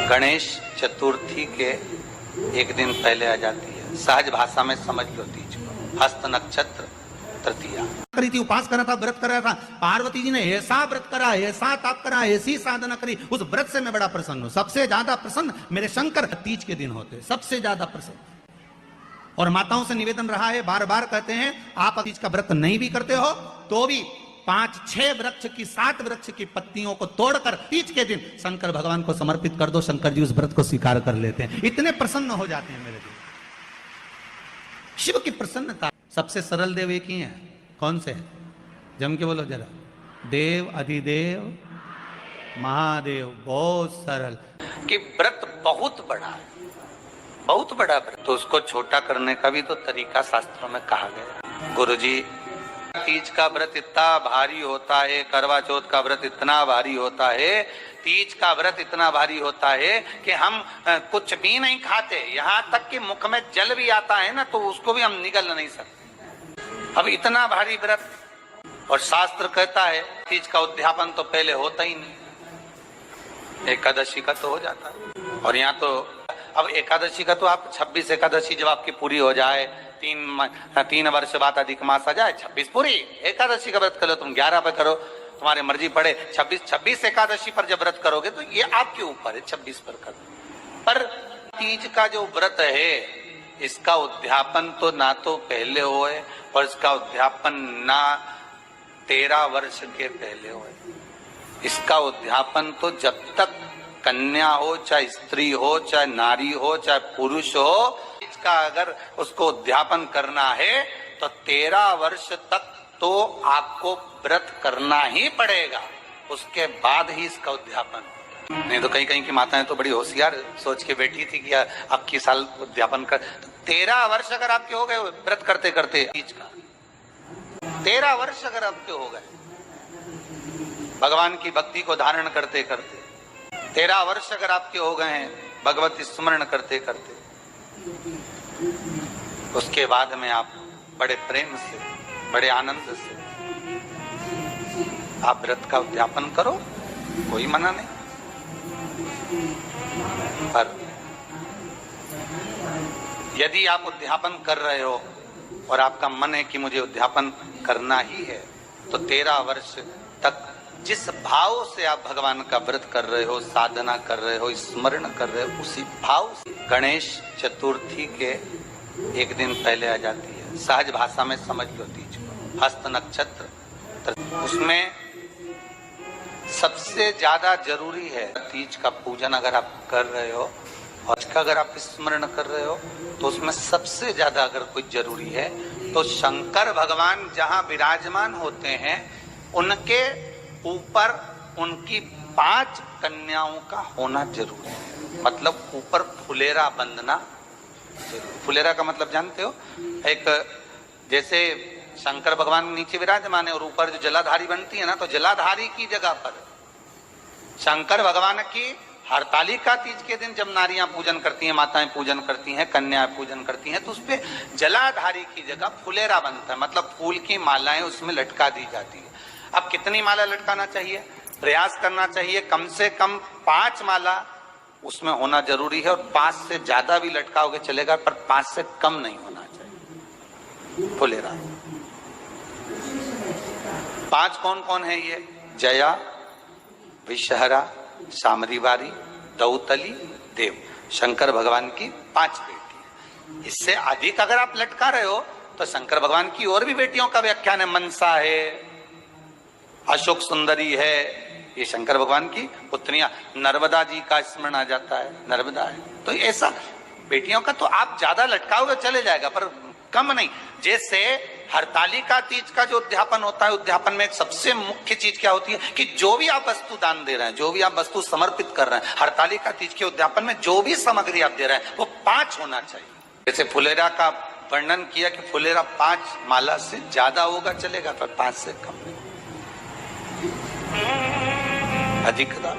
गणेश चतुर्थी के एक दिन पहले आ जाती है। सहज भाषा में समझ लो तीज को। हस्त नक्षत्र तृतीया करी थी, उपास करा था, व्रत करा था। पार्वती जी ने ऐसा व्रत करा, ऐसा ताप करा, ऐसी साधना करी, उस व्रत से मैं बड़ा प्रसन्न हूं। सबसे ज्यादा प्रसन्न मेरे शंकर तीज के दिन होते, सबसे ज्यादा प्रसन्न। और माताओं से निवेदन रहा है, बार बार कहते हैं, आप तीज का व्रत नहीं भी करते हो तो भी 5-6 वृक्ष की 7 वृक्ष की पत्तियों को तोड़कर तीज के दिन शंकर भगवान को समर्पित कर दो। शंकर जी उस व्रत को स्वीकार कर लेते हैं, इतने प्रसन्न हो जाते हैं मेरे दिल। शिव की प्रसन्नता। सबसे सरल देव एक ही है, कौन से है? जम के बोलो जरा। देव अधिदेव महादेव। बहुत सरल कि व्रत बहुत बड़ा है, बहुत बड़ा व्रत, तो उसको छोटा करने का भी तो तरीका शास्त्रों में कहा गया। गुरुजी, तीज का व्रत इतना भारी होता है, करवा चौथ का व्रत इतना भारी होता है, तीज का व्रत इतना भारी होता है कि हम कुछ भी नहीं खाते, यहाँ तक कि मुख में जल भी आता है ना तो उसको भी हम निगल नहीं सकते। अब इतना भारी व्रत, और शास्त्र कहता है तीज का उद्यापन तो पहले होता ही नहीं, एकादशी का तो हो जाता है। और यहाँ तो अब एकादशी का तो आप 26 एकादशी जब आपकी पूरी हो जाए, 3 वर्ष बाद अधिक मास आ जाए, 26 पूरी एकादशी का व्रत कर लो। तुम 11 पे करो, तुम्हारी मर्जी पड़े। 26 एकादशी पर जब व्रत करोगे तो ये आपके ऊपर है, 26 पर करो। पर तीज का जो व्रत है इसका उद्यापन तो ना तो पहले होए और इसका उद्यापन ना 13 वर्ष के पहले होए। इसका उद्यापन तो जब तक कन्या हो, चाहे स्त्री हो, चाहे नारी हो, चाहे पुरुष हो, इसका अगर उसको उद्यापन करना है तो 13 वर्ष तक तो आपको व्रत करना ही पड़ेगा, उसके बाद ही इसका उद्यापन। नहीं तो कहीं कहीं की माताएं तो बड़ी होशियार सोच के बैठी थी कि अब की साल उद्यापन कर। 13 वर्ष अगर आपके हो गए व्रत करते करते तीज का, 13 वर्ष अगर आपके हो गए भगवान की भक्ति को धारण करते करते, 13 वर्ष अगर आपके हो गए हैं भगवत स्मरण करते करते, उसके बाद में आप बड़े प्रेम से, बड़े आनंद से आप व्रत का उद्यापन करो, कोई मना नहीं। पर यदि आप उद्यापन कर रहे हो और आपका मन है कि मुझे उद्यापन करना ही है, तो 13 वर्ष तक जिस भाव से आप भगवान का व्रत कर रहे हो, साधना कर रहे हो, स्मरण कर रहे हो, उसी भाव से गणेश चतुर्थी के एक दिन पहले आ जाती है। सहज भाषा में समझ लो तीज को। हस्त नक्षत्र उसमें सबसे ज्यादा जरूरी है तीज का पूजन अगर आप कर रहे हो और इसका अगर आप स्मरण कर रहे हो तो उसमें सबसे ज्यादा अगर कुछ जरूरी है तो शंकर भगवान जहाँ विराजमान होते हैं उनके ऊपर उनकी 5 कन्याओं का होना जरूरी है। मतलब ऊपर फुलेरा बंधना। फुलेरा का मतलब जानते हो? एक जैसे शंकर भगवान नीचे विराजमान है और ऊपर जो जलाधारी बनती है ना, तो जलाधारी की जगह पर शंकर भगवान की हरतालिका तीज के दिन जब नारियां पूजन करती हैं, माताएं पूजन करती हैं, कन्याएं पूजन करती हैं, तो उसपे जलाधारी की जगह फुलेरा बनता है। मतलब फूल की मालाएं उसमें लटका दी जाती है। अब कितनी माला लटकाना चाहिए? प्रयास करना चाहिए कम से कम 5 माला उसमें होना जरूरी है, और 5 से ज्यादा भी लटकाओगे चलेगा, पर 5 से कम नहीं होना चाहिए फुलेरा। 5 कौन कौन है ये? जया, विषहरा, सामरीवारी, दौतली, देव। शंकर भगवान की 5 बेटी। इससे अधिक अगर आप लटका रहे हो तो शंकर भगवान की और भी बेटियों का व्याख्यान है। मनसा है, अशोक सुंदरी है, ये शंकर भगवान की पुत्रियां। नर्मदा जी का स्मरण आ जाता है, नर्मदा है। तो ऐसा बेटियों का तो आप ज्यादा लटकाओगे चले जाएगा, पर कम नहीं। जैसे हरतालिका तीज का जो उद्यापन होता है, उद्यापन में एक सबसे मुख्य चीज क्या होती है कि जो भी आप वस्तु दान दे रहे हैं, जो भी आप वस्तु समर्पित कर रहे हैं, हरतालिका तीज के उद्यापन में जो भी सामग्री आप दे रहे हैं वो 5 होना चाहिए। जैसे फुलेरा का वर्णन किया कि फुलेरा 5 माला से ज्यादा होगा चलेगा, पर 5 से कम नहीं। अधिकता